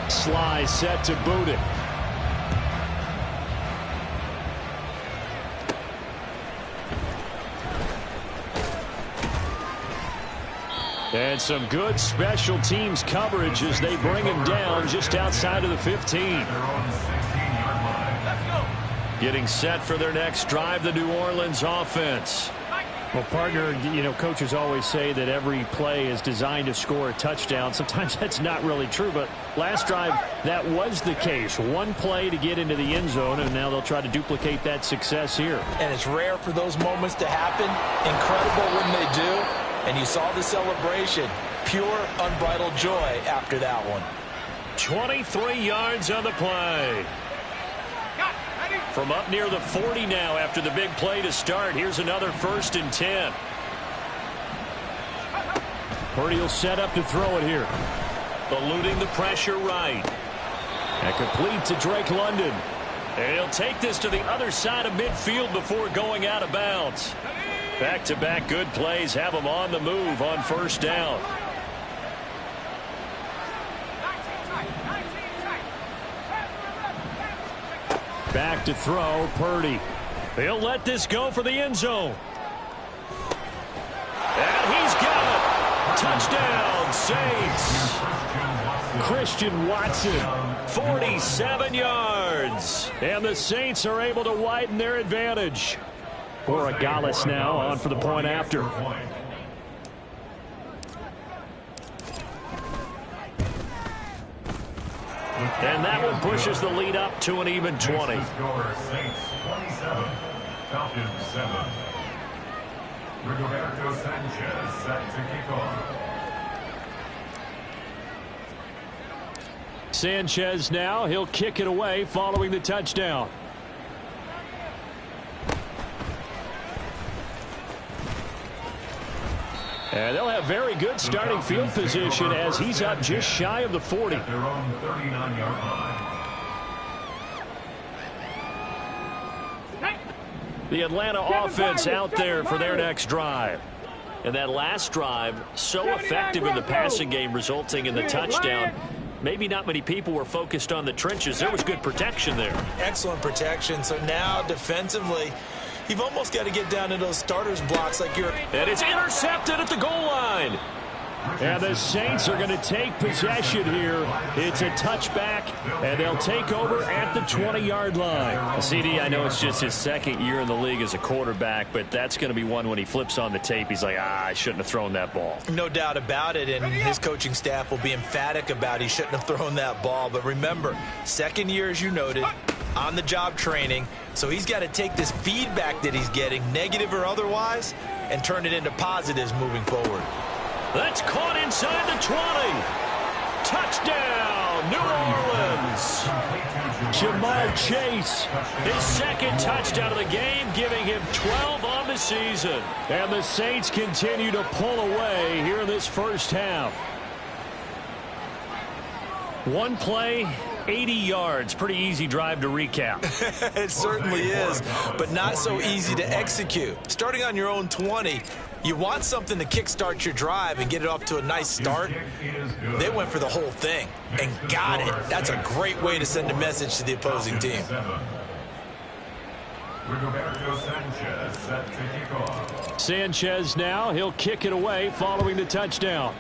Sly set to boot it. And some good special teams coverage as they bring him down just outside of the 15. Getting set for their next drive, the New Orleans offense. Well, partner, you know, coaches always say that every play is designed to score a touchdown. Sometimes that's not really true, but last drive, that was the case. One play to get into the end zone, and now they'll try to duplicate that success here. And it's rare for those moments to happen. Incredible when they do. And you saw the celebration. Pure, unbridled joy after that one. 23 yards on the play. From up near the 40 now after the big play to start. Here's another 1st and 10. Purdy will set up to throw it here. Eluding the pressure right. And complete to Drake London. And he'll take this to the other side of midfield before going out of bounds. Back-to-back good plays have him on the move on 1st down. Back to throw, Purdy. He'll let this go for the end zone. And he's got it. Touchdown, Saints. Christian Watson. 47 yards. And the Saints are able to widen their advantage. Borregales now on for the point after. And that one pushes the lead up to an even 20. Saints 27, Falcons 7. Rigoberto Sanchez set to kick off. Sanchez now, he'll kick it away following the touchdown. And they'll have very good starting field position as he's up just shy of the 40. At their own 39-yard line. The Atlanta offense out there for their next drive. And that last drive, so effective in the passing game, resulting in the touchdown. Maybe not many people were focused on the trenches. There was good protection there. Excellent protection. So now defensively, you've almost got to get down to those starters blocks like you're. And it's intercepted at the goal line. And the Saints are going to take possession here. It's a touchback, and they'll take over at the 20-yard line. CD, I know it's just his 2nd year in the league as a quarterback, but that's going to be one when he flips on the tape. He's like, I shouldn't have thrown that ball. No doubt about it, and his coaching staff will be emphatic about he shouldn't have thrown that ball. But remember, 2nd year, as you noted, on-the-job training. So he's got to take this feedback that he's getting, negative or otherwise, and turn it into positives moving forward. That's caught inside the 20. Touchdown, New Orleans. Jamar Chase. His 2nd touchdown of the game, giving him 12 on the season. And the Saints continue to pull away here in this first half. One play, 80 yards. Pretty easy drive to recap. It certainly is, but not so easy to execute. Starting on your own 20, you want something to kickstart your drive and get it off to a nice start. They went for the whole thing and got it. That's a great way to send a message to the opposing team. Rigoberto Sanchez set to kick off. Sanchez now, he'll kick it away following the touchdown.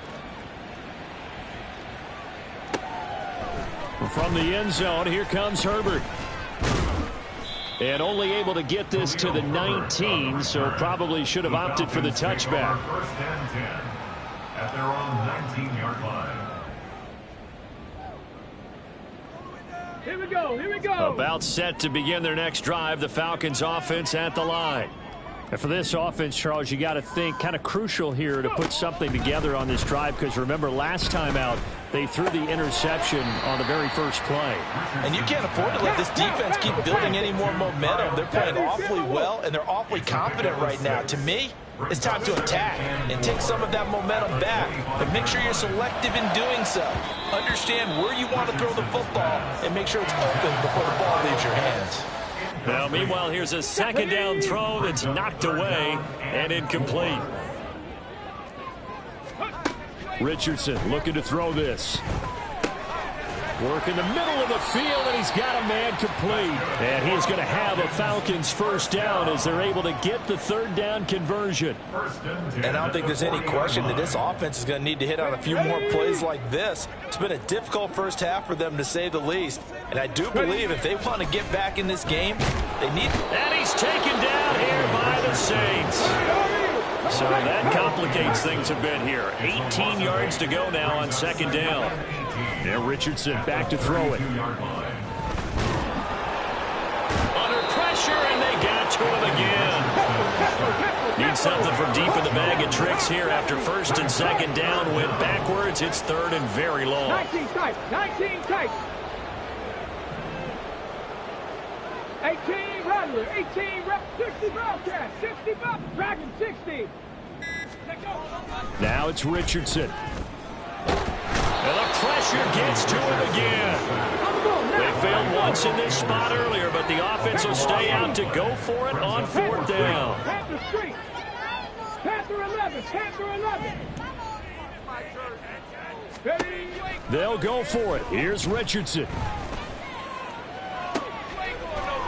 From the end zone, here comes Herbert. And only able to get this to the 19, so probably should have opted for the touchback. 1st and 10 at their own 19-yard line. Here we go, here we go. About set to begin their next drive, the Falcons offense at the line. And for this offense, Charles, you got to think kind of crucial here to put something together on this drive, because remember last time out they threw the interception on the very first play. And you can't afford to let this defense keep building any more momentum. They're playing awfully well, and they're awfully confident right now. To me, it's time to attack and take some of that momentum back. But make sure you're selective in doing so. Understand where you want to throw the football and make sure it's open before the ball leaves your hands. Now, meanwhile, here's a 2nd down throw that's knocked away and incomplete. Richardson looking to throw this. Work in the middle of the field, and he's got a man complete. And he is going to have a Falcons first down as they're able to get the third down conversion. And I don't think there's any question that this offense is going to need to hit on a few more plays like this. It's been a difficult first half for them, to say the least. And I do believe if they want to get back in this game, they need... And he's taken down here by the Saints. So that complicates things a bit here. 18 yards to go now on second down. Now Richardson back to throw it. Under pressure, and they got to him again. Need something from deep in the bag of tricks here after first and second down. Went backwards. It's third and very long. 19 tight. 19 tight. 18 Rattler. 18 rep. 60 Bobcat. 60 Bob. Dragon 60. Now it's Richardson. And the pressure gets to him again. They failed once in this spot earlier, but the offense will stay out to go for it on fourth down. Panther Street. Panther 11. Panther 11. They'll go for it. Here's Richardson.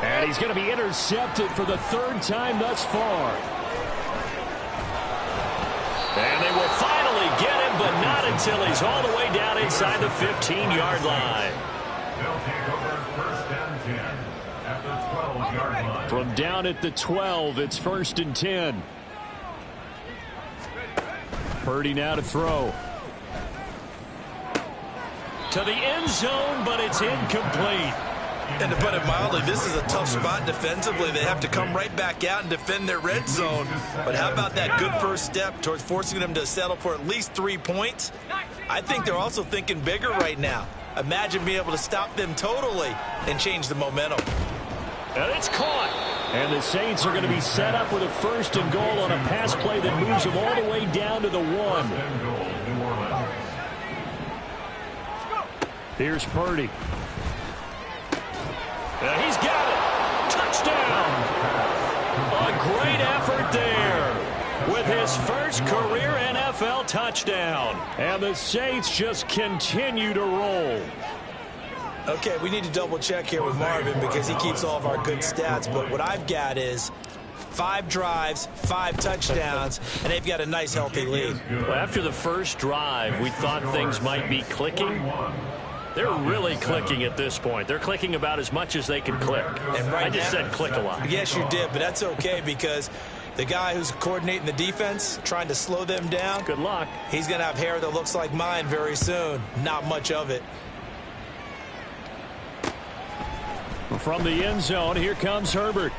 And he's going to be intercepted for the third time thus far. And they will finally get him, but not until he's all the way down inside the 15-yard line. They'll take over first and 10 at the 12-yard line. From down at the 12, it's first and 10. Purdy now to throw. To the end zone, but it's incomplete. And to put it mildly, this is a tough spot defensively. They have to come right back out and defend their red zone. But how about that good first step towards forcing them to settle for at least 3 points? I think they're also thinking bigger right now. Imagine being able to stop them totally and change the momentum. And it's caught. And the Saints are going to be set up with a first and goal on a pass play that moves them all the way down to the 1. Here's Purdy. He's got it. Touchdown. A great effort there with his first career NFL touchdown. And the Saints just continue to roll. Okay, we need to double check here with Marvin because he keeps all of our good stats. But what I've got is 5 drives, 5 touchdowns, and they've got a nice, healthy lead. Well, after the first drive, we thought things might be clicking. They're really clicking at this point. They're clicking about as much as they can click. And right I just now, said click a lot. Yes, you did, but that's okay because the guy who's coordinating the defense, trying to slow them down, Good luck. he's going to have hair that looks like mine very soon. Not much of it. From the end zone, here comes Herbert.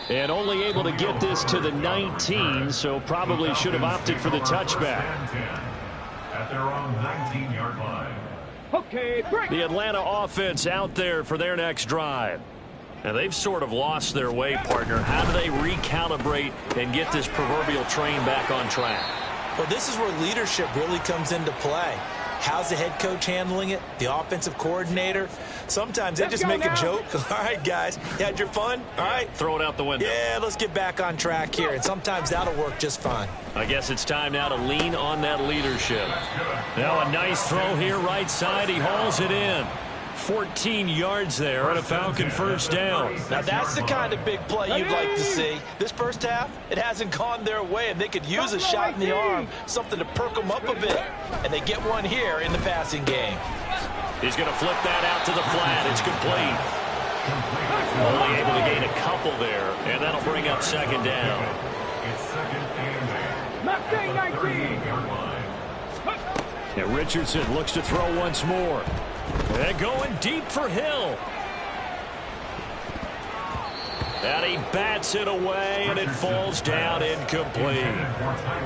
And only able to get this to the 19, so probably should have opted for the touchback. At their own 19-yard line. Okay, break. The Atlanta offense out there for their next drive. And they've sort of lost their way, partner. How do they recalibrate and get this proverbial train back on track? Well, this is where leadership really comes into play. How's the head coach handling it? The offensive coordinator? Sometimes they just make a joke. All right, guys, you had your fun? All right. Throw it out the window. Yeah, let's get back on track here. And sometimes that'll work just fine. I guess it's time now to lean on that leadership. Now a nice throw here right side. He hauls it in. 14 yards there and a Falcon first down. Now that's the kind of big play you'd like to see. This first half, it hasn't gone their way, and they could use a shot in the arm, something to perk them up a bit. And they get one here in the passing game. He's going to flip that out to the flat. It's complete. Only able to gain a couple there, and that'll bring up second down. It's second and 19. And Richardson looks to throw once more. And going deep for Hill. And he bats it away, and it falls down incomplete.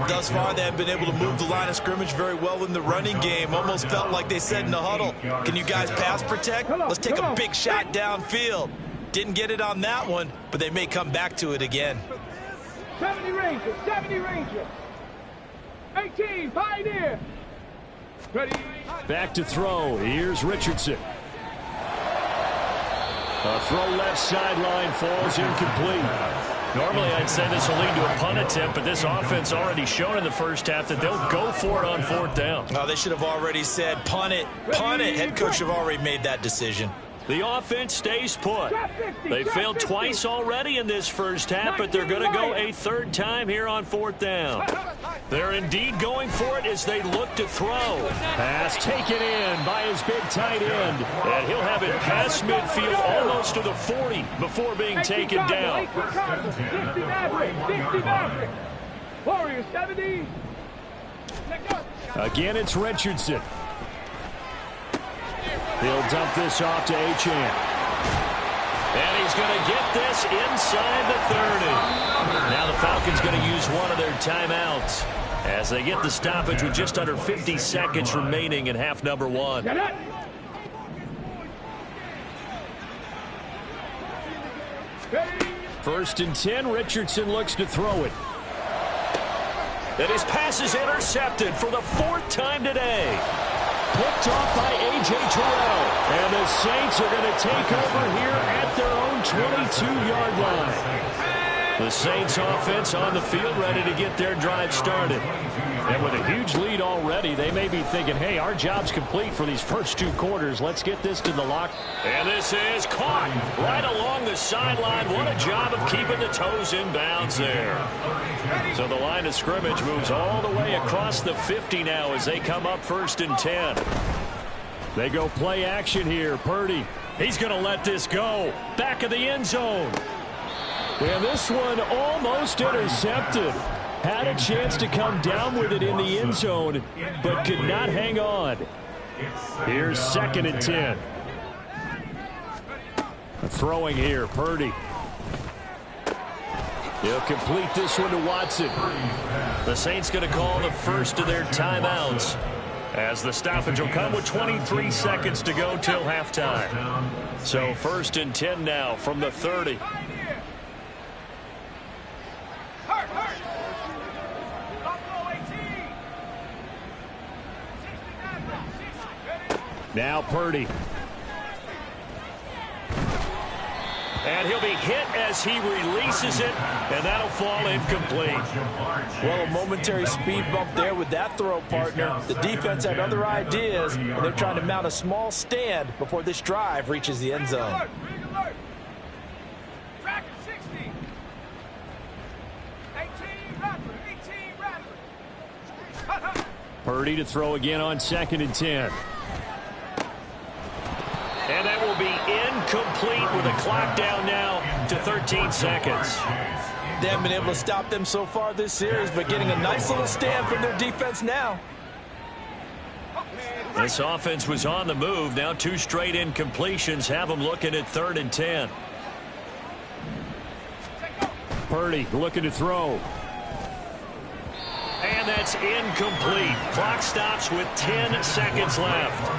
Thus far, they have been able to move the line of scrimmage very well in the running game. Almost felt like they said in the huddle, can you guys pass protect? Let's take a big shot downfield. Didn't get it on that one, but they may come back to it again. 70 Ranger, 70 Ranger. 18, Pioneer. Ready. Back to throw. Here's Richardson. A throw left sideline falls incomplete. Normally, I'd say this will lead to a punt attempt, but this offense already shown in the first half that they'll go for it on 4th down. Oh, they should have already said punt it. Punt it. Head coach should have already made that decision. The offense stays put. They failed twice already in this first half, but they're going to go a 3rd time here on 4th down. They're indeed going for it as they look to throw. Pass taken in by his big tight end. And he'll have it past midfield almost to the 40 before being taken down. 60 Warriors 70. Again, it's Richardson. He'll dump this off to H. And he's going to get this inside the 30. Now the Falcons going to use one of their timeouts as they get the stoppage with just under 50 seconds remaining in half number 1. 1st and 10. Richardson looks to throw it. And his pass is intercepted for the 4th time today. Picked off by A.J. Terrell. And the Saints are going to take over here at their own 22-yard line. The Saints offense on the field ready to get their drive started. And with a huge lead already, they may be thinking, hey, our job's complete for these first 2 quarters. Let's get this to the lock. And this is caught right along the sideline. What a job of keeping the toes in bounds there. So the line of scrimmage moves all the way across the 50 now as they come up 1st and 10. They go play action here. Purdy. He's going to let this go. Back of the end zone. And this one almost intercepted. Had a chance to come down with it in the end zone, but could not hang on. Here's 2nd and 10. Throwing here, Purdy. He'll complete this one to Watson. The Saints going to call the first of their timeouts as the stoppage will come with 23 seconds to go till halftime. So 1st and 10 now from the 30. Now Purdy. And he'll be hit as he releases it, and that'll fall incomplete. Well, a momentary speed bump there with that throw, partner. The defense had other ideas, and they're trying to mount a small stand before this drive reaches the end zone. Purdy to throw again on 2nd and 10. And that will be incomplete with a clock down now to 13 seconds. They haven't been able to stop them so far this series, but getting a nice little stand from their defense now. This offense was on the move. Now 2 straight incompletions have them looking at 3rd and 10. Purdy looking to throw. And that's incomplete. Clock stops with 10 seconds left.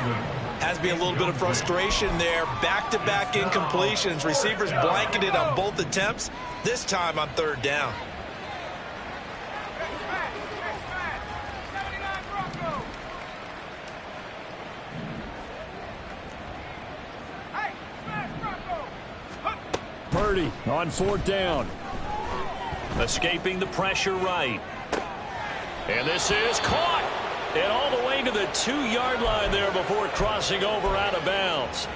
Has to be a little bit of frustration there. Back-to-back incompletions. Receivers blanketed on both attempts, this time on 3rd down. Purdy on 4th down. Escaping the pressure right. And this is caught. And all the way to the 2-yard line there before crossing over out of bounds.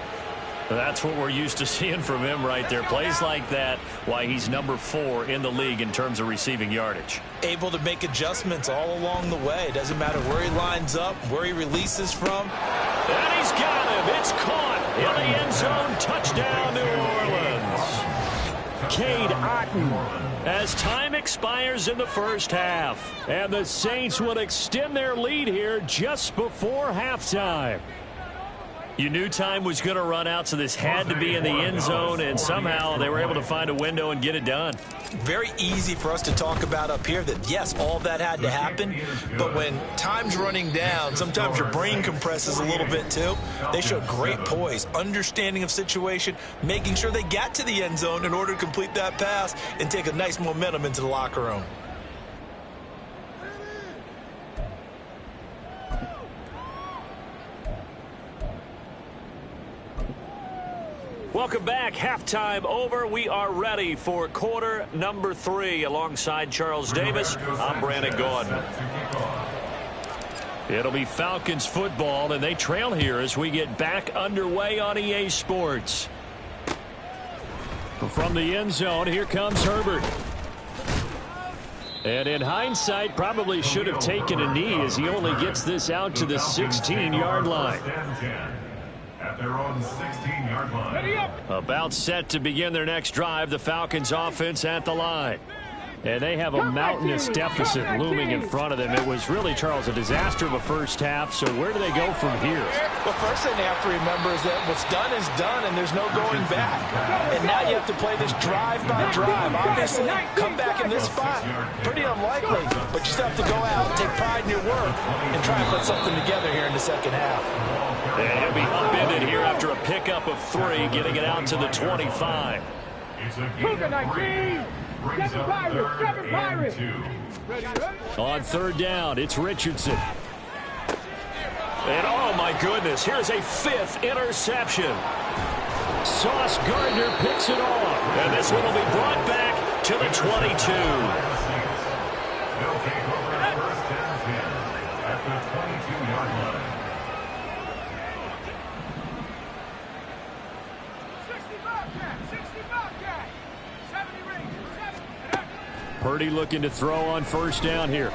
That's what we're used to seeing from him right there. Plays like that, why he's number 4 in the league in terms of receiving yardage. Able to make adjustments all along the way. Doesn't matter where he lines up, where he releases from. And he's got him. It's caught in the end zone. Touchdown, New Orleans. Cade Otton. As time expires in the first half. And the Saints will extend their lead here just before halftime. You knew time was going to run out, so this had to be in the end zone, and somehow they were able to find a window and get it done. Very easy for us to talk about up here that, yes, all that had to happen, but when time's running down, sometimes your brain compresses a little bit too. They showed great poise, understanding of situation, making sure they got to the end zone in order to complete that pass and take a nice momentum into the locker room. Welcome back. Halftime over. We are ready for quarter number 3. Alongside Charles Davis, I'm Brandon Gaudin. It'll be Falcons football, and they trail here as we get back underway on EA Sports. From the end zone, here comes Herbert. And in hindsight, probably should have taken a knee as he only gets this out to the 16-yard line. At their own 16-yard line. About set to begin their next drive, the Falcons offense at the line. And they have a mountainous deficit looming in front of them. It was really, Charles, a disaster of a first half. So where do they go from here? Well, first thing they have to remember is that what's done is done, and there's no going back. And now you have to play this drive by drive. Obviously, come back in this spot, pretty unlikely. But you still have to go out and take pride in your work and try and put something together here in the second half. And he'll be upended here after a pickup of 3, getting it out to the 25. It's a gain of 3. Brings up 3rd and 2. On 3rd down, it's Richardson. And oh my goodness, here's a 5th interception. Sauce Gardner picks it off. And this one will be brought back to the 22. They'll take over 1st and 10 at the 22-yard line. 60 Bobcat. 70 Rangers. 70. Purdy looking to throw on 1st down here.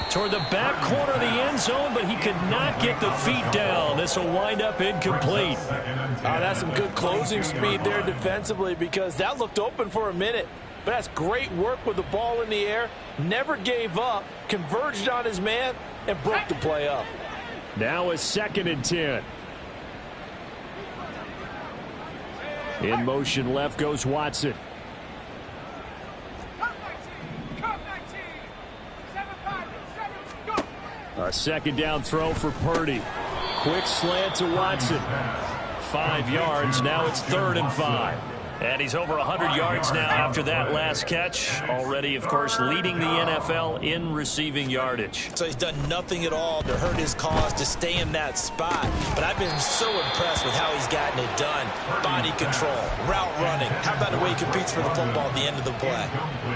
Toward the back corner of the end zone, but he could not get the feet down. This will wind up incomplete. That's some good closing speed there defensively, because that looked open for a minute. But that's great work with the ball in the air. Never gave up, converged on his man, and broke the play up. Now a 2nd and 10. In motion left goes Watson. A 2nd down throw for Purdy. Quick slant to Watson. 5 yards. Now it's 3rd and 5. And he's over 100 yards now after that last catch. Already, of course, leading the NFL in receiving yardage. So he's done nothing at all to hurt his cause, to stay in that spot. But I've been so impressed with how he's gotten it done. Body control, route running. How about the way he competes for the football at the end of the play?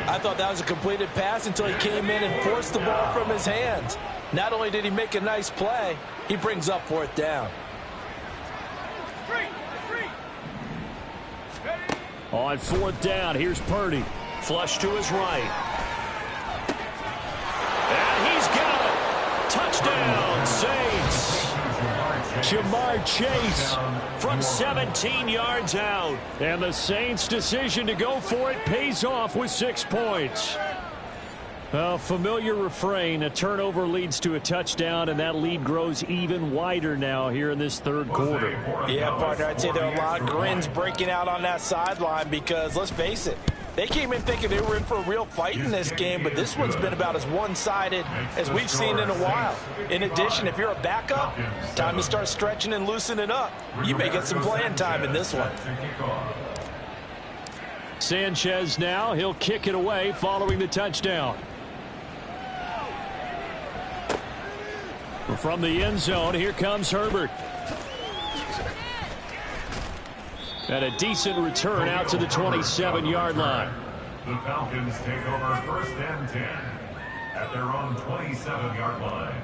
I thought that was a completed pass until he came in and forced the ball from his hands. Not only did he make a nice play, he brings up 4th down. On 4th down, here's Purdy. Flush to his right. And he's got it. Touchdown, Saints. Jamar Chase from 17 yards out. And the Saints' decision to go for it pays off with 6 points. A familiar refrain, a turnover leads to a touchdown, and that lead grows even wider now here in this 3rd quarter. Yeah, partner, I'd say there are a lot of grins breaking out on that sideline because, let's face it, they came in thinking they were in for a real fight in this game, but this one's been about as one-sided as we've seen in a while. In addition, if you're a backup, time to start stretching and loosening up. You may get some playing time in this one. Sanchez now, he'll kick it away following the touchdown. From the end zone, here comes Herbert. And a decent return out to the 27-yard line. The Falcons take over 1st and 10 at their own 27-yard line.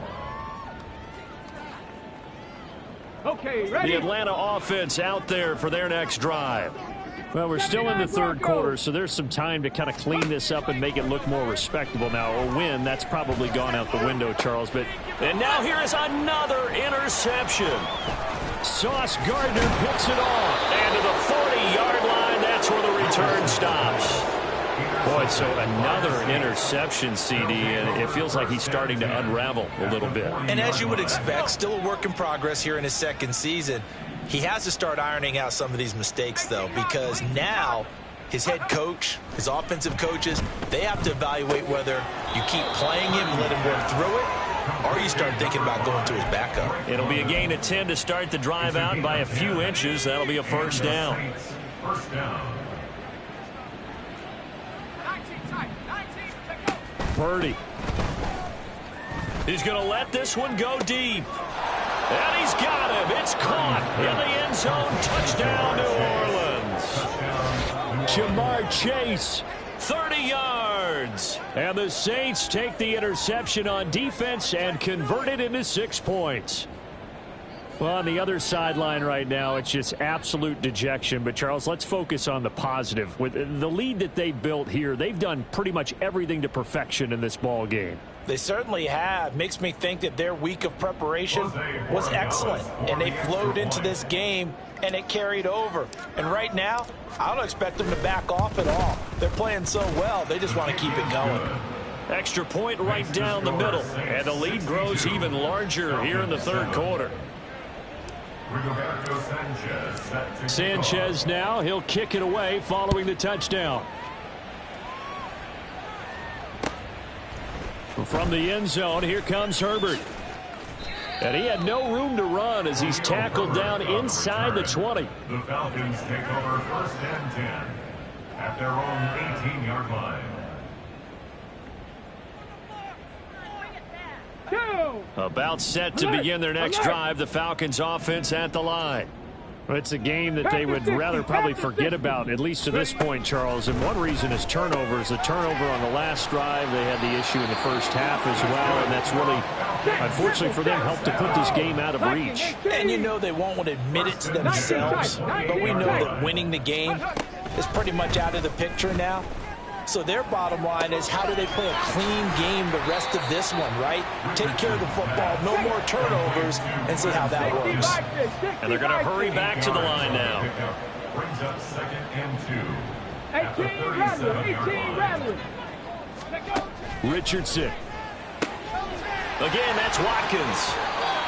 Okay, ready? The Atlanta offense out there for their next drive. Well, we're still in the 3rd quarter, so there's some time to kind of clean this up and make it look more respectable. Now, a win, that's probably gone out the window, Charles. And now here is another interception. Sauce Gardner picks it off. And to the 40-yard line, that's where the return stops. Boy, so another interception, CD, and it feels like he's starting to unravel a little bit. And as you would expect, still a work in progress here in his 2nd season. He has to start ironing out some of these mistakes, though, because now his head coach, his offensive coaches, they have to evaluate whether you keep playing him and let him work through it, or you start thinking about going to his backup. It'll be a gain of 10 to start the drive out by a few inches. That'll be a 1st down. 1st down. Purdy. He's going to let this one go deep. And he's got him. It's caught in the end zone. Touchdown, New Orleans. Jamar Chase. 30 yards. And the Saints take the interception on defense and convert it into 6 points. Well, on the other sideline right now, it's just absolute dejection. But, Charles, let's focus on the positive. With the lead that they built here, they've done pretty much everything to perfection in this ball game. They certainly have. Makes me think that their week of preparation was excellent. And they flowed into this game, and it carried over. And right now, I don't expect them to back off at all. They're playing so well, they just want to keep it going. Extra point right down the middle. And the lead grows even larger here in the third quarter. Sanchez now, he'll kick it away following the touchdown. From the end zone, here comes Herbert. And he had no room to run as he's tackled down inside the 20. The Falcons take over 1st and 10 at their own 18-yard line. About set to begin their next drive. The Falcons offense at the line. It's a game that they would rather probably forget about, at least to this point, Charles. And one reason is turnovers. The turnover on the last drive, they had the issue in the first half as well. And that's really, unfortunately for them, helped to put this game out of reach. And you know they won't admit it to themselves. But we know that winning the game is pretty much out of the picture now. So their bottom line is, how do they play a clean game the rest of this one, right? Take care of the football, no more turnovers, and see how that works. And they're going to hurry back to the line now. Brings up 2nd and 2. 18 Richardson. Again, that's Watkins.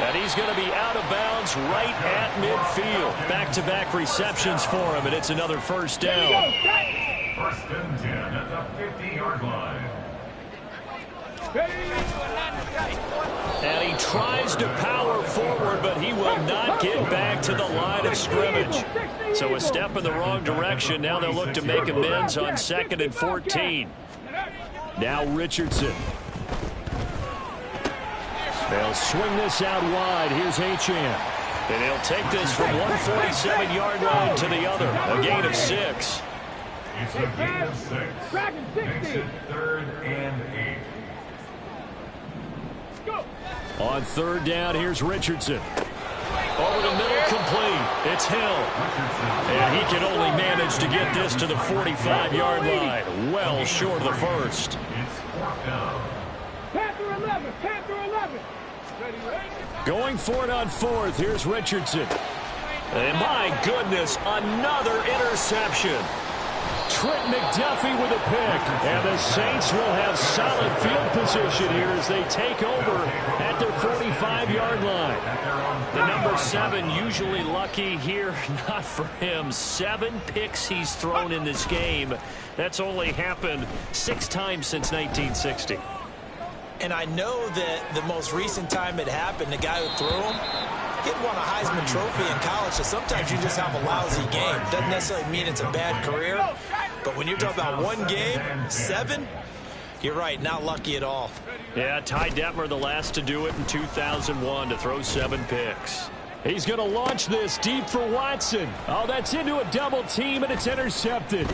And he's going to be out of bounds right at midfield. Back-to-back receptions for him, and it's another first down. 1st and 10 at the 50-yard line. And he tries to power forward, but he will not get back to the line of scrimmage. So a step in the wrong direction. Now they'll look to make amends on 2nd and 14. Now Richardson. They'll swing this out wide. Here's Achane. And he'll take this from 147-yard line to the other. A gain of 6. It's a gain of 6. Makes it 3rd and 8. On 3rd down, here's Richardson. Over the middle, complete. It's Hill. And he can only manage to get this to the 45-yard line. Well short of the first. It's 4th down. Panther 11. Going for it on 4th. Here's Richardson. And my goodness, another interception. Trent McDuffie with a pick. And the Saints will have solid field position here as they take over at their 45-yard line. The number 7 usually lucky here. Not for him. 7 picks he's thrown in this game. That's only happened 6 times since 1960. And I know that the most recent time it happened, the guy who threw him, he won a Heisman Trophy in college, so sometimes you just have a lousy game. Doesn't necessarily mean it's a bad career, but when you're talking about one game, 7, you're right, not lucky at all. Yeah, Ty Detmer, the last to do it in 2001, to throw 7 picks. He's going to launch this deep for Watson. Oh, that's into a double team, and it's intercepted.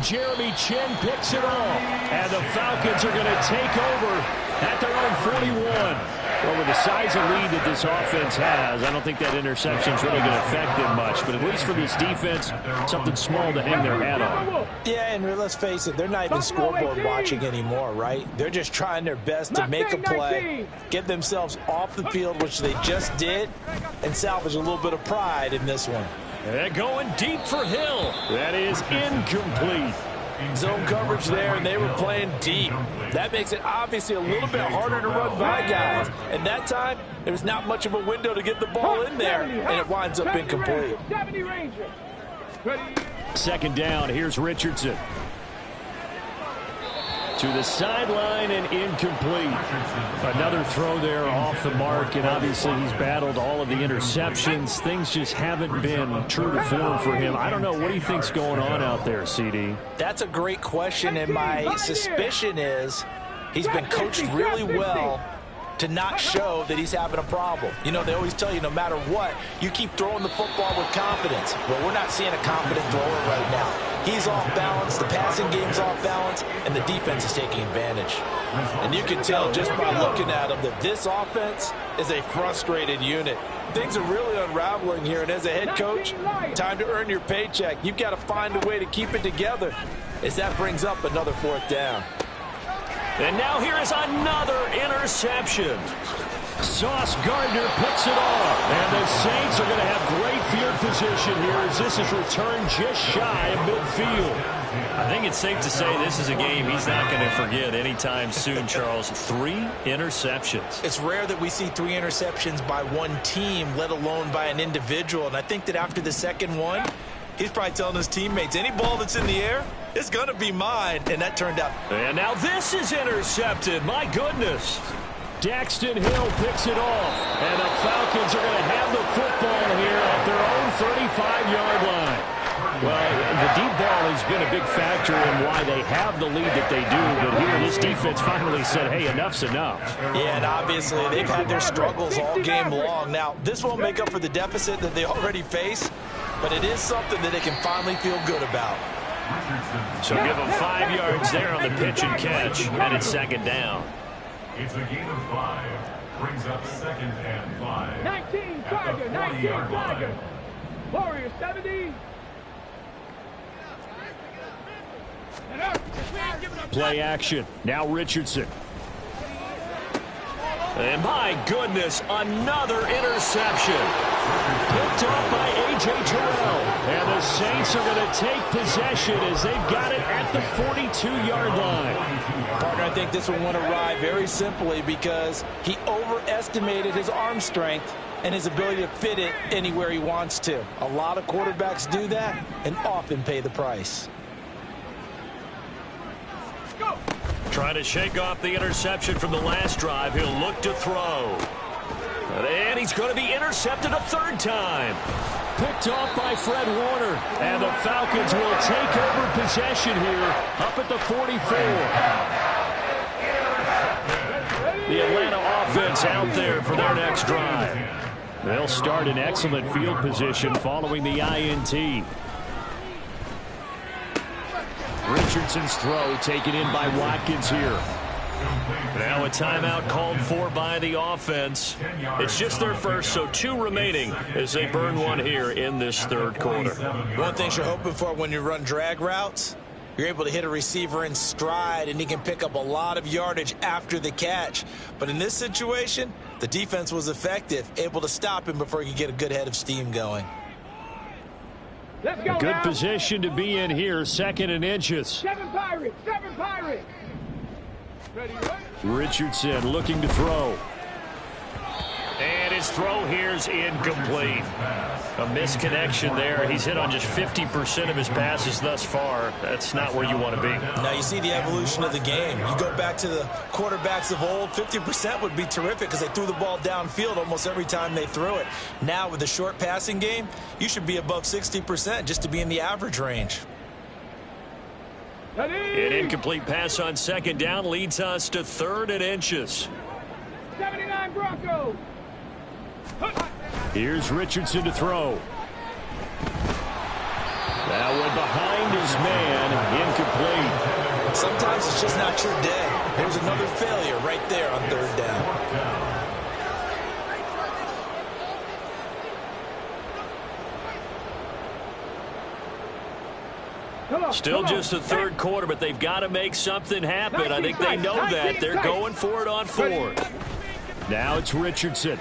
Jeremy Chin picks it off, and the Falcons are going to take over at their own 41. Well, with the size of lead that this offense has, I don't think that interception is really going to affect them much. But at least for this defense, something small to hang their hat on. Yeah, and let's face it, they're not even scoreboard watching anymore, right? They're just trying their best to make a play, get themselves off the field, which they just did, and salvage a little bit of pride in this one. And going deep for Hill. That is incomplete. Zone coverage there, and they were playing deep. That makes it obviously a little bit harder to run by guys. And that time, there was not much of a window to get the ball in there, and it winds up incomplete. 2nd down, here's Richardson. To the sideline and incomplete. Another throw there off the mark, and obviously he's battled all of the interceptions. Things just haven't been true to form for him. I don't know. What do you think's going on out there, CD? That's a great question, and my suspicion is he's been coached really well to not show that he's having a problem. You know, they always tell you no matter what, you keep throwing the football with confidence. Well, we're not seeing a confident thrower right now. He's off balance, the passing game's off balance, and the defense is taking advantage. And you can tell just by looking at him that this offense is a frustrated unit. Things are really unraveling here, and as a head coach, time to earn your paycheck. You've got to find a way to keep it together as that brings up another 4th down. And now here is another interception. Sauce Gardner picks it off. And the Saints are going to have great field position here as this is returned just shy of midfield. I think it's safe to say this is a game he's not going to forget anytime soon, Charles. 3 interceptions. It's rare that we see 3 interceptions by one team, let alone by an individual. And I think that after the second one, he's probably telling his teammates, any ball that's in the air, it's going to be mine. And that turned out. And now this is intercepted. My goodness. Daxton Hill picks it off. And the Falcons are going to have the football here at their own 35-yard line. Well, the deep ball has been a big factor in why they have the lead that they do. But here, this defense finally said, hey, enough's enough. Yeah, and obviously they've had their struggles all game long. Now, this won't make up for the deficit that they already face, but it is something that they can finally feel good about. So give them 5 yards there on the pitch and catch, and it's 2nd down. It's a gain of 5. Brings up 2nd and 5. 19 Tiger, 19 Tiger. Warriors 70. Play action. Now Richardson. And my goodness, another interception. Picked off by A.J. Terrell. And the Saints are going to take possession as they've got it at the 42-yard line. Partner, I think this one went awry very simply because he overestimated his arm strength and his ability to fit it anywhere he wants to. A lot of quarterbacks do that and often pay the price. Trying to shake off the interception from the last drive. He'll look to throw. And he's going to be intercepted a 3rd time. Picked off by Fred Warner. And the Falcons will take over possession here up at the 44. The Atlanta offense out there for their next drive. They'll start in excellent field position following the INT. Richardson's throw taken in by Watkins here. Now a timeout called for by the offense. It's just their first, so 2 remaining as they burn one here in this 3rd quarter. One thing you're hoping for when you run drag routes, you're able to hit a receiver in stride and he can pick up a lot of yardage after the catch. But in this situation, the defense was effective, able to stop him before he could get a good head of steam going. Let's go Good now. position to be in here, 2nd and inches. 7 Pirates, 7 Pirates. Ready, right? Richardson looking to throw. And his throw here's incomplete. A misconnection there. He's hit on just 50% of his passes thus far. That's not where you want to be. Now you see the evolution of the game. You go back to the quarterbacks of old, 50% would be terrific because they threw the ball downfield almost every time they threw it. Now with the short passing game, you should be above 60% just to be in the average range. An incomplete pass on 2nd down leads us to 3rd and inches. 79 Broncos. Here's Richardson to throw. That one behind his man, incomplete. Sometimes it's just not your day. There's another failure right there on 3rd down. Still just the 3rd quarter, but they've got to make something happen. I think they know that. They're going for it on 4th. Now it's Richardson.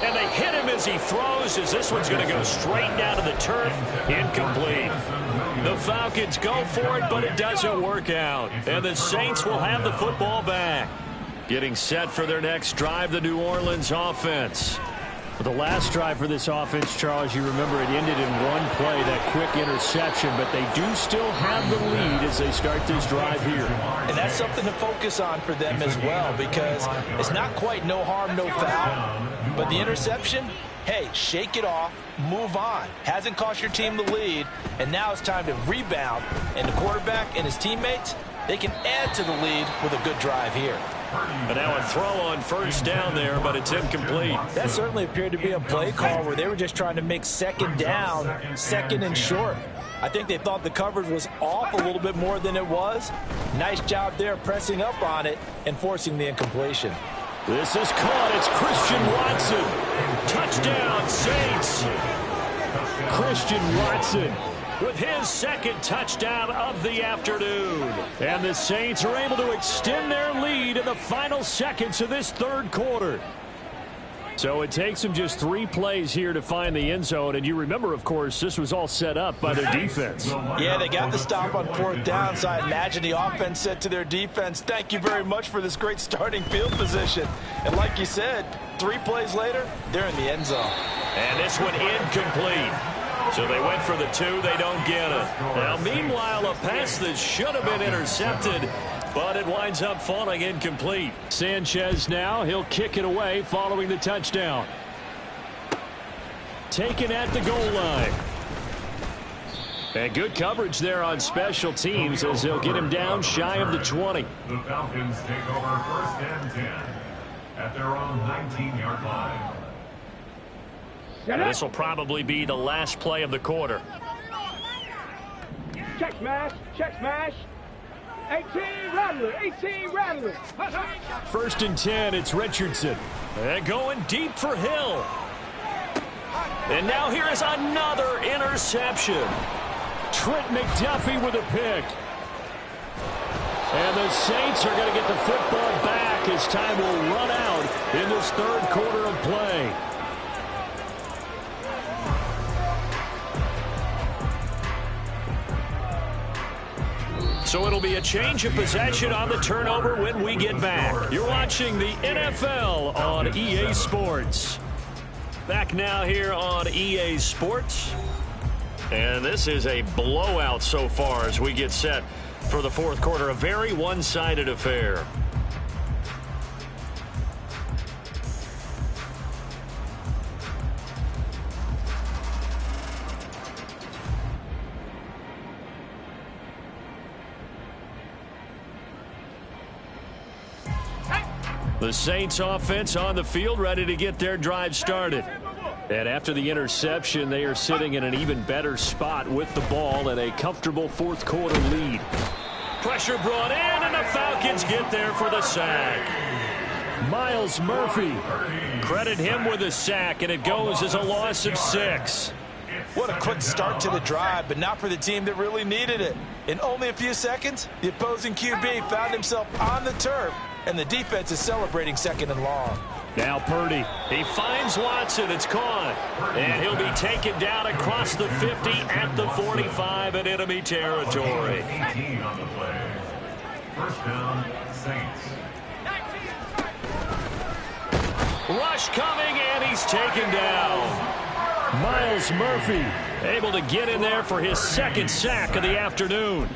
And they hit him as he throws, as this one's going to go straight down to the turf. Incomplete. The Falcons go for it, but it doesn't work out. And the Saints will have the football back. Getting set for their next drive, the New Orleans offense. The last drive for this offense, Charles, you remember it ended in one play, that quick interception, but they do still have the lead as they start this drive here. And that's something to focus on for them as well, because it's not quite no harm, no foul, but the interception, hey, shake it off, move on. Hasn't cost your team the lead, and now it's time to rebound, and the quarterback and his teammates, they can add to the lead with a good drive here. And now a throw on first down there, but it's incomplete. That certainly appeared to be a play call where they were just trying to make second down, second and short. I think they thought the coverage was off a little bit more than it was. Nice job there pressing up on it and forcing the incompletion. This is caught. It's Christian Watson. Touchdown, Saints. Christian Watson with his second touchdown of the afternoon. And the Saints are able to extend their lead in the final seconds of this third quarter. So it takes them just 3 plays here to find the end zone. And you remember, of course, this was all set up by their defense. Yeah, they got the stop on 4th down, so I imagine the offense said to their defense, thank you very much for this great starting field position. And like you said, 3 plays later, they're in the end zone. And this one incomplete. So they went for the 2. They don't get it. Now, meanwhile, a pass that should have been intercepted, but it winds up falling incomplete. Sanchez now, he'll kick it away following the touchdown. Taken at the goal line. And good coverage there on special teams as they'll get him down shy of the 20. The Falcons take over 1st and 10 at their own 19-yard line. This will probably be the last play of the quarter. Check smash, check smash. 18 Rattler, 18 Rattler. 1st and 10, it's Richardson. And going deep for Hill. And now here is another interception. Trent McDuffie with a pick. And the Saints are going to get the football back as time will run out in this third quarter of play. So it'll be a change of possession on the turnover when we get back. You're watching the NFL on EA Sports. Back now here on EA Sports. And this is a blowout so far as we get set for the fourth quarter. A very one-sided affair. The Saints offense on the field, ready to get their drive started. And after the interception, they are sitting in an even better spot with the ball and a comfortable fourth quarter lead. Pressure brought in, and the Falcons get there for the sack. Miles Murphy. Credit him with a sack, and it goes as a loss of 6. What a quick start to the drive, but not for the team that really needed it. In only a few seconds, the opposing QB found himself on the turf, and the defense is celebrating 2nd and long. Now Purdy. He finds Watson. It's caught. And he'll be taken down across the 50 at the 45 in enemy territory. 18 on the play. 1st down, Saints. Rush coming, and he's taken down. Miles Murphy able to get in there for his 2nd sack of the afternoon.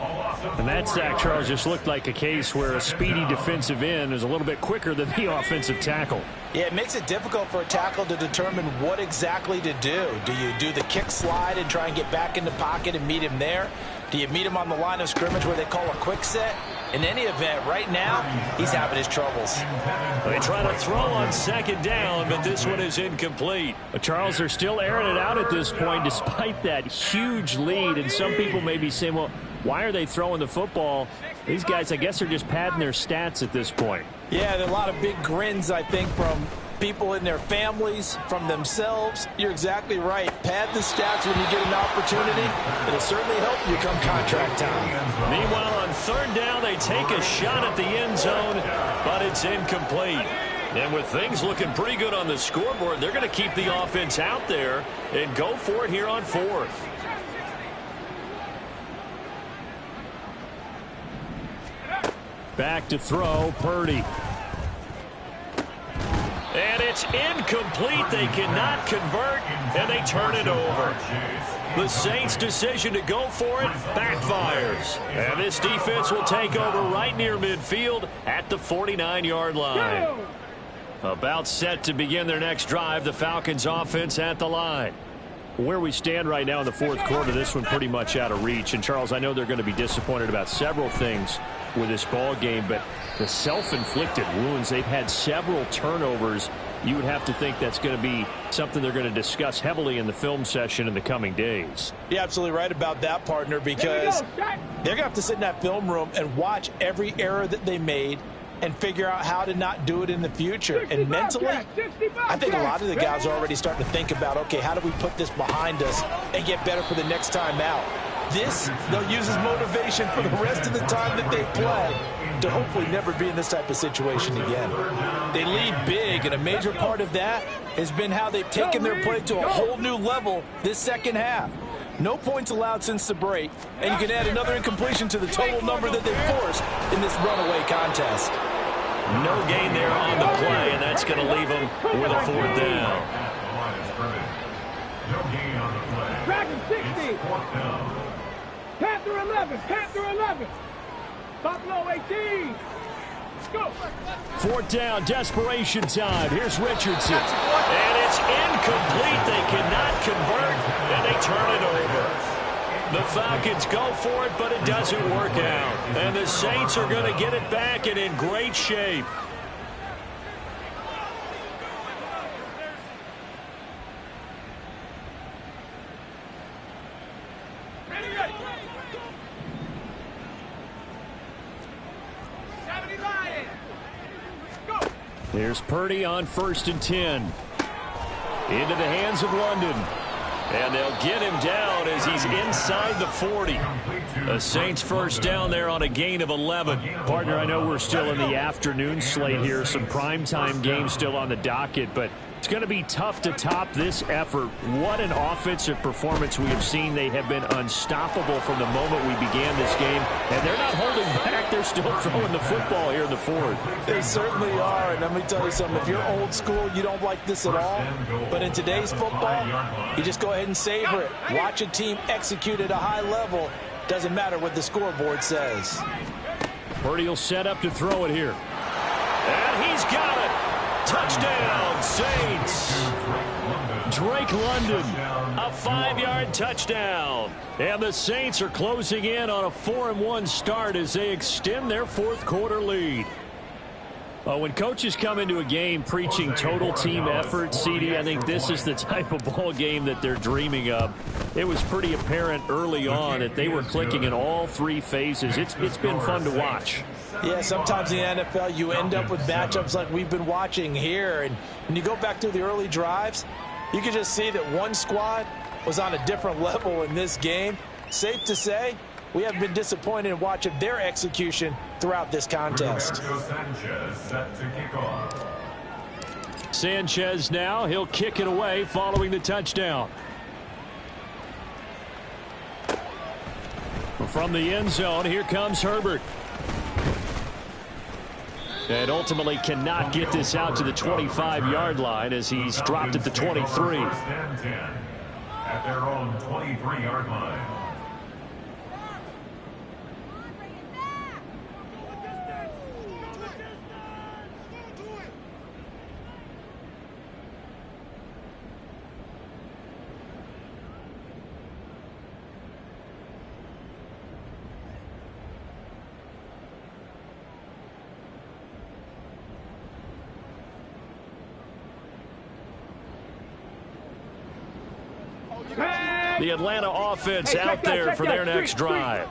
And that sack, Charles, just looked like a case where a speedy defensive end is a little bit quicker than the offensive tackle. Yeah, it makes it difficult for a tackle to determine what exactly to do. Do you do the kick slide and try and get back in the pocket and meet him there? Do you meet him on the line of scrimmage where they call a quick set? In any event, right now, he's having his troubles. They try to throw on 2nd down, but this one is incomplete. But Charles, they're still airing it out at this point despite that huge lead. And some people may be saying, well, why are they throwing the football? These guys, I guess, are just padding their stats at this point. Yeah, there are a lot of big grins, I think, from people in their families, from themselves. You're exactly right. Pad the stats when you get an opportunity. It'll certainly help you come contract time. Meanwhile, on 3rd down, they take a shot at the end zone, but it's incomplete. And with things looking pretty good on the scoreboard, they're going to keep the offense out there and go for it here on 4th. Back to throw, Purdy. And it's incomplete. They cannot convert, and they turn it over. The Saints' decision to go for it backfires. And this defense will take over right near midfield at the 49-yard line. About set to begin their next drive, the Falcons offense at the line. Where we stand right now in the fourth quarter, this one pretty much out of reach. And, Charles, I know they're going to be disappointed about several things with this ball game, but the self-inflicted wounds, they've had several turnovers. You would have to think that's going to be something they're going to discuss heavily in the film session in the coming days. You're absolutely right about that, partner, because they're going to have to sit in that film room and watch every error that they made and figure out how to not do it in the future. And mentally, I think a lot of the guys are already starting to think about, okay, how do we put this behind us and get better for the next time out? This, they'll use as motivation for the rest of the time that they play to hopefully never be in this type of situation again. They lead big, and a major part of that has been how they've taken their play to a whole new level this second half. No points allowed since the break, and you can add another incompletion to the total number that they forced in this runaway contest. No gain there on the play, and that's going to leave them with a fourth down. No gain on the play. Dragon 60. Fourth down. Panther 11. Panther 11. Buffalo 18. Go. Fourth down, desperation time. Here's Richardson. And it's incomplete. They cannot convert, and they turn it over. The Falcons go for it, but it doesn't work out. And the Saints are going to get it back and in great shape. Here's Purdy on 1st and 10. Into the hands of London. And they'll get him down as he's inside the 40. The Saints first down there on a gain of 11. Partner, I know we're still in the afternoon slate here. Some primetime games still on the docket, but it's going to be tough to top this effort. What an offensive performance we have seen. They have been unstoppable from the moment we began this game, and they're not holding back. They're still throwing the football here in the fourth. They certainly are, and let me tell you something. If you're old school, you don't like this at all. But in today's football, you just go ahead and savor it. Watch a team execute at a high level. Doesn't matter what the scoreboard says. Purdy will set up to throw it here. And he's got it. Touchdown, Saints. Drake London. A 5-yard touchdown. And the Saints are closing in on a 4-1 start as they extend their fourth quarter lead. When coaches come into a game preaching total team effort, CD, I think this is the type of ball game that they're dreaming of. It was pretty apparent early on that they were clicking in all three phases. It's been fun to watch. Yeah, sometimes in the NFL you end up with matchups like we've been watching here. And when you go back through the early drives, you can just see that one squad was on a different level in this game. Safe to say, we have been disappointed in watching their execution throughout this contest. Sanchez set to kick off. Sanchez now, he'll kick it away following the touchdown. From the end zone, here comes Herbert. And ultimately cannot get this out to the 25-yard line as he's dropped at the 23. First and 10 at their own 23-yard line. The Atlanta offense out there for their next drive.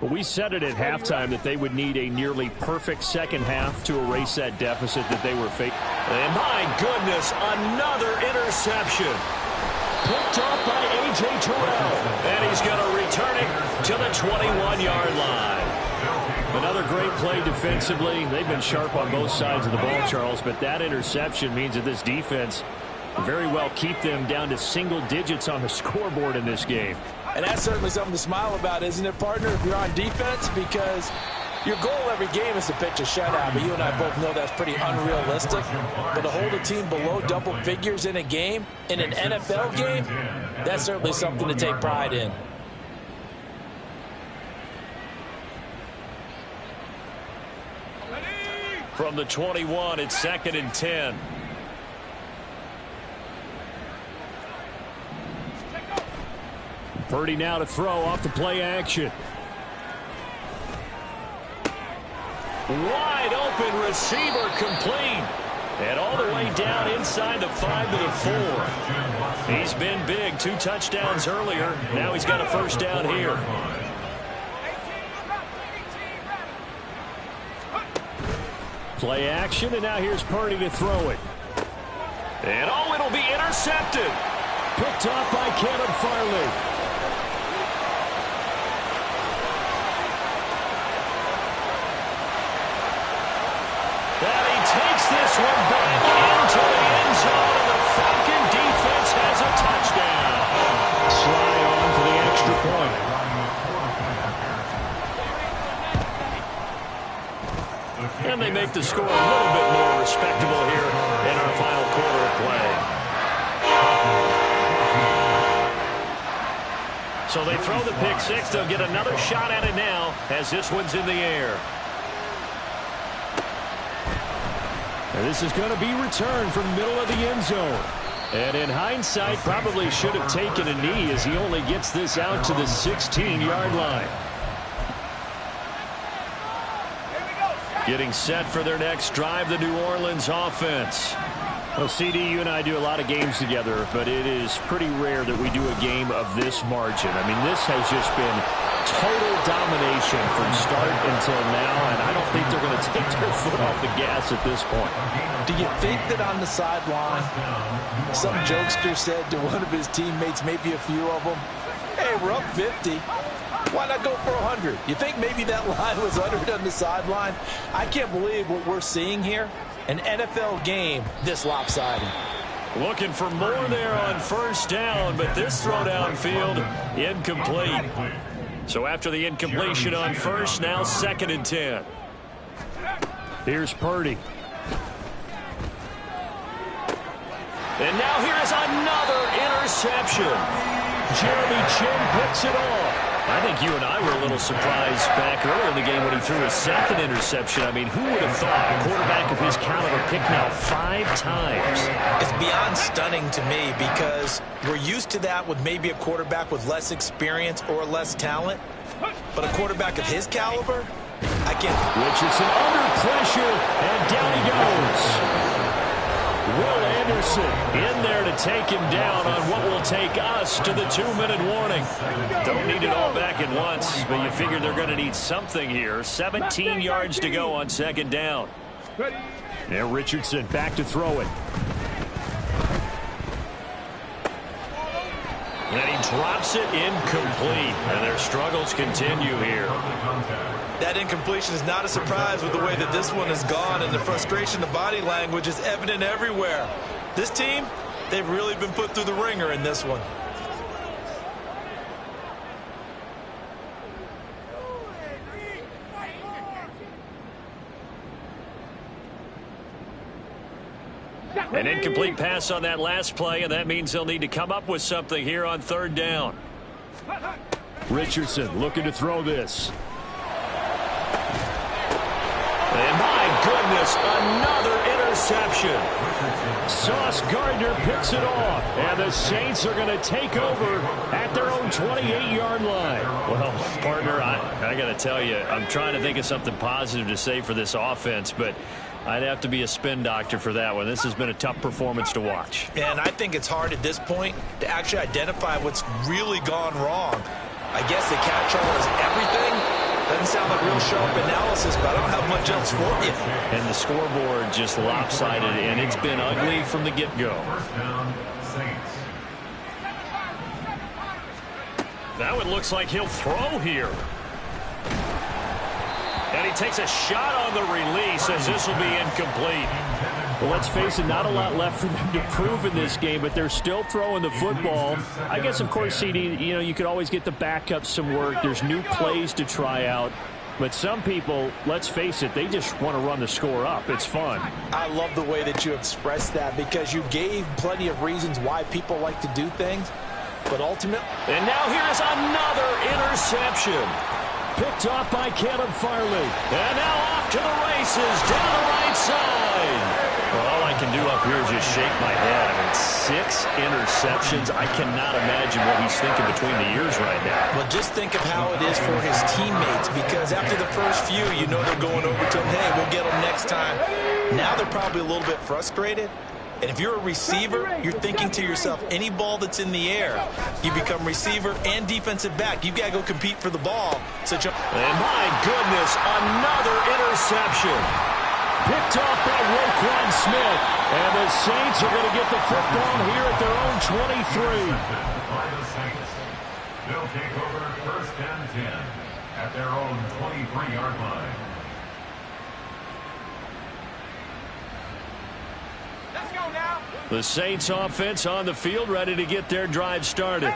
Well, we said it at halftime that they would need a nearly perfect second half to erase that deficit that they were facing. And my goodness, another interception. Picked off by A.J. Terrell. And he's going to return it to the 21-yard line. Another great play defensively. They've been sharp on both sides of the ball, Charles, but that interception means that this defense very well keep them down to single digits on the scoreboard in this game. And that's certainly something to smile about, isn't it, partner, if you're on defense? Because your goal every game is to pitch a shutout, but you and I both know that's pretty unrealistic. But to hold a team below double figures in a game, in an NFL game, that's certainly something to take pride in. From the 21, it's 2nd and 10. Purdy now to throw off the play action. Wide open receiver complete. And all the way down inside the 5 to the 4. He's been big. 2 touchdowns earlier. Now he's got a first down here. Play action, and now here's Purdy to throw it. And oh, it'll be intercepted. Picked off by Caleb Farley. And he takes this one back into the end zone, and the Falcon defense has a touchdown. Slide on for the extra point. And they make the score a little bit more respectable here in our final quarter of play. So they throw the pick six. They'll get another shot at it now as this one's in the air. And this is going to be returned from the middle of the end zone. And in hindsight, probably should have taken a knee as he only gets this out to the 16-yard line. Getting set for their next drive, the New Orleans offense. Well, CD, you and I do a lot of games together, but it is pretty rare that we do a game of this margin. I mean, this has just been total domination from start until now, and I don't think they're going to take their foot off the gas at this point. Do you think that on the sideline, some jokester said to one of his teammates, maybe a few of them, hey, we're up 50. Why not go for 100? You think maybe that line was uttered on the sideline? I can't believe what we're seeing here. An NFL game this lopsided. Looking for more there on first down, but this throw downfield incomplete. So after the incompletion on first, now 2nd and 10. Here's Purdy. And now here is another interception. Jeremy Chin picks it off. I think you and I were a little surprised back earlier in the game when he threw his 2nd interception. I mean, who would have thought a quarterback of his caliber picked now 5 times? It's beyond stunning to me because we're used to that with maybe a quarterback with less experience or less talent. But a quarterback of his caliber, I can't. Richardson under pressure, and down he goes. Will Anderson in there to take him down on what will take us to the 2-minute warning. Don't need it all back at once, but you figure they're going to need something here. 17 yards to go on 2nd down. And Richardson back to throw it. And he drops it incomplete. And their struggles continue here. That incompletion is not a surprise with the way that this one has gone, and the frustration, the body language is evident everywhere. This team, they've really been put through the ringer in this one. An incomplete pass on that last play, and that means they'll need to come up with something here on 3rd down. Richardson looking to throw this. And my goodness, another interception. Sauce Gardner picks it off, and the Saints are going to take over at their own 28-yard line. Well, partner, I got to tell you, I'm trying to think of something positive to say for this offense, but I'd have to be a spin doctor for that one. This has been a tough performance to watch. And I think it's hard at this point to actually identify what's really gone wrong. I guess the catch-all is everything. Doesn't sound like real sharp analysis, but I don't have much else for you. And the scoreboard just lopsided, and it's been ugly from the get-go. Now it looks like he'll throw here. And he takes a shot on the release as this will be incomplete. Well, let's face it, not a lot left for them to prove in this game, but they're still throwing the football. I guess, of course, CD, you could always get the backups some work. There's new plays to try out. But some people, let's face it, they just want to run the score up. It's fun. I love the way that you expressed that because you gave plenty of reasons why people like to do things. But ultimately... And now here's another interception. Picked off by Caleb Farley. And now off to the races down the right side. Well, all I can do up here is just shake my head. I mean, 6 interceptions. I cannot imagine what he's thinking between the ears right now. Well, just think of how it is for his teammates, because after the first few, you know they're going over to him, hey, we'll get them next time. Now they're probably a little bit frustrated. And if you're a receiver, you're thinking to yourself, any ball that's in the air, you become receiver and defensive back. You've got to go compete for the ball. And my goodness, another interception. Picked off by Roquan Smith. And the Saints are going to get the football here at their own 23. By the Saints. They'll take over first and 10 at their own 23-yard line. Let's go now. The Saints offense on the field, ready to get their drive started.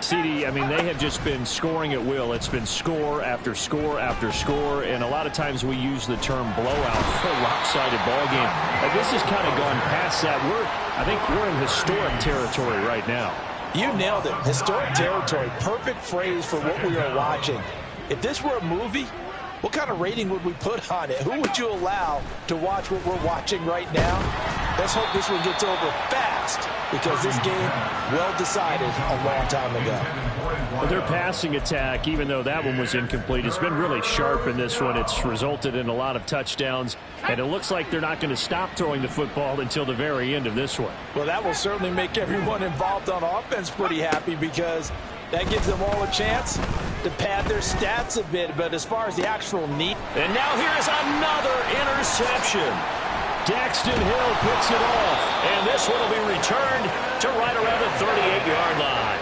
CD, I mean, they have just been scoring at will. It's been score after score after score, and a lot of times we use the term blowout for a lopsided ball game. This has kind of gone past that. I think we're in historic territory right now. You nailed it. Historic territory. Perfect phrase for what we are watching. If this were a movie, what kind of rating would we put on it? Who would you allow to watch what we're watching right now? Let's hope this one gets over fast, because this game, well decided a long time ago. Well, their passing attack, even though that one was incomplete, it's been really sharp in this one. It's resulted in a lot of touchdowns, and it looks like they're not going to stop throwing the football until the very end of this one. Well, that will certainly make everyone involved on offense pretty happy, because that gives them all a chance to pad their stats a bit. But as far as the actual need. And now here's another interception. Daxton Hill picks it off. And this one will be returned to right around the 38-yard line.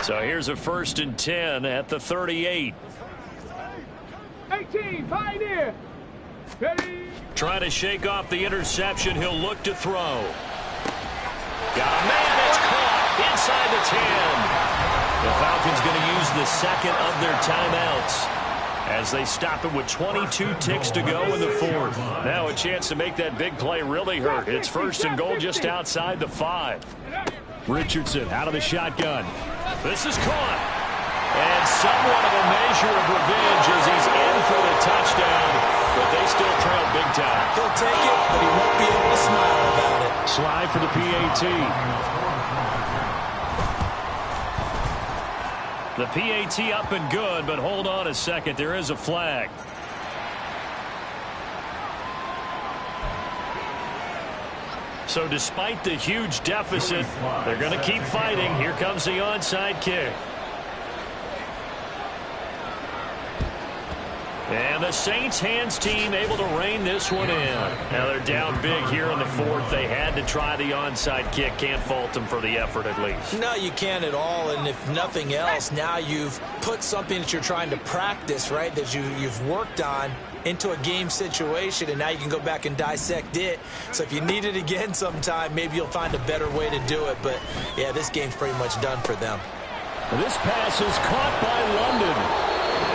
So here's a 1st and 10 at the 38. 18, Pioneer. Ready. Trying to shake off the interception. He'll look to throw. Got a man. It's caught inside the 10. The Falcons going to use the second of their timeouts as they stop it with 22 ticks to go in the 4th. Now a chance to make that big play really hurt. It's 1st and goal just outside the 5. Richardson out of the shotgun. This is caught. And somewhat of a measure of revenge as he's in for the touchdown, but they still trail big time. He'll take it, but he won't be able to smile about it. Slide for the PAT. The PAT up and good, but hold on a second. There is a flag. So despite the huge deficit, they're going to keep fighting. Here comes the onside kick. And the Saints hands team able to rein this one in. Now they're down big here in the 4th. They had to try the onside kick. Can't fault them for the effort at least. No, you can't at all. And if nothing else, now you've put something that you're trying to practice, right, that you've worked on into a game situation, and now you can go back and dissect it. So if you need it again sometime, maybe you'll find a better way to do it. But, yeah, this game's pretty much done for them. This pass is caught by London.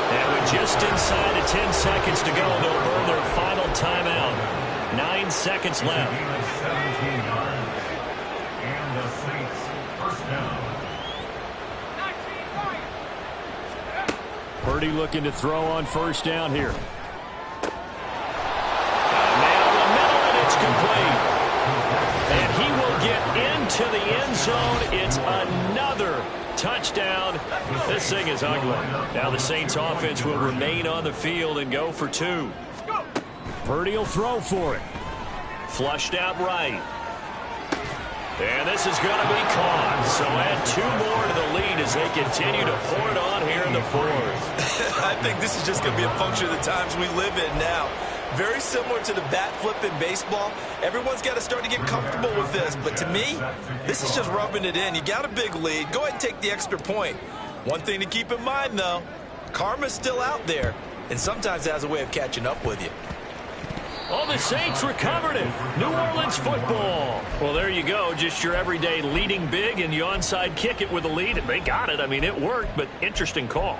And with just inside of 10 seconds to go, they'll burn their final timeout. 9 seconds left. 17 yards. And the Saints first down. Purdy looking to throw on 1st down here. Man on the middle, and it's complete. And he will get into the end zone. It's another touchdown. This thing is ugly. Now the Saints offense will remain on the field and go for 2. Purdy will throw for it. Flushed out right. And this is going to be caught. So add 2 more to the lead as they continue to pour it on here in the 4th. I think this is just going to be a function of the times we live in now. Very similar to the bat flip in baseball. Everyone's got to start to get comfortable with this. But to me, this is just rubbing it in. You got a big lead. Go ahead and take the extra point. One thing to keep in mind, though, karma's still out there, and sometimes it has a way of catching up with you. Oh, the Saints recovered it. New Orleans football. Well, there you go. Just your everyday leading big, and you onside kick it with a lead. And they got it. I mean, it worked, but interesting call.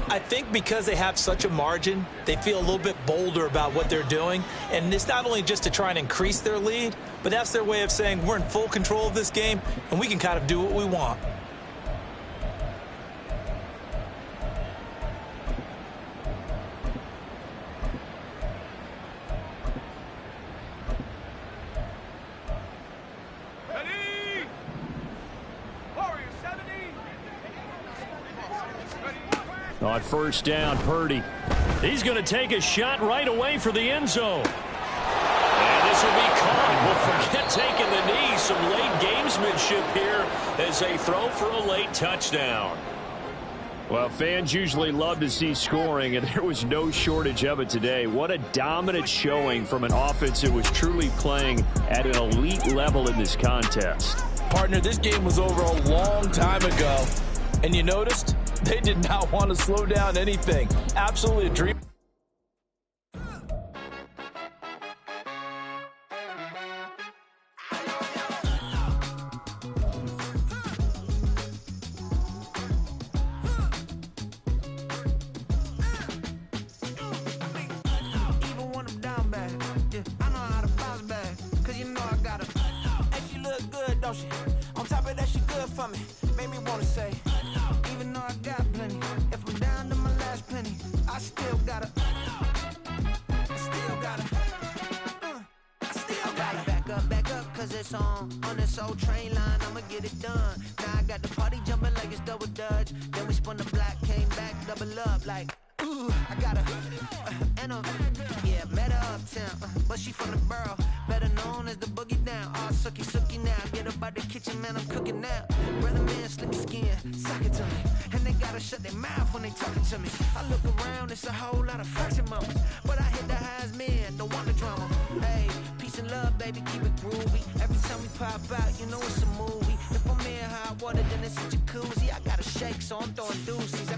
I think because they have such a margin, they feel a little bit bolder about what they're doing. And it's not only just to try and increase their lead, but that's their way of saying we're in full control of this game, and we can kind of do what we want. On first down, Purdy. He's going to take a shot right away for the end zone. And this will be caught. Well, forget taking the knee. Some late gamesmanship here as they throw for a late touchdown. Well, fans usually love to see scoring, and there was no shortage of it today. What a dominant showing from an offense that was truly playing at an elite level in this contest. Partner, this game was over a long time ago, and you noticed they did not want to slow down anything. Absolutely a dream. On top of that, she good for me. Made me wanna say, even though I got plenty, if I'm down to my last penny, I still gotta back up, cause it's on this old train line, I'ma get it done. Now I got the party jumping like it's double dutch. Then we spun the block, came back, double up like, ooh, I got met her uptown, but she from the borough, better known as the boogie down. All sookie now, get up out the kitchen, man, I'm cooking now. Brother man, slick skin, suck it to me, and they gotta shut their mouth when they talking to me. I look around, it's a whole lot of fraction moments, but I hit the highs, man, don't want the drama. Hey, peace and love, baby, keep it groovy. Every time we pop out, you know it's a movie. If I'm in hot water, then it's a jacuzzi. I gotta shake, so I'm throwing deuces.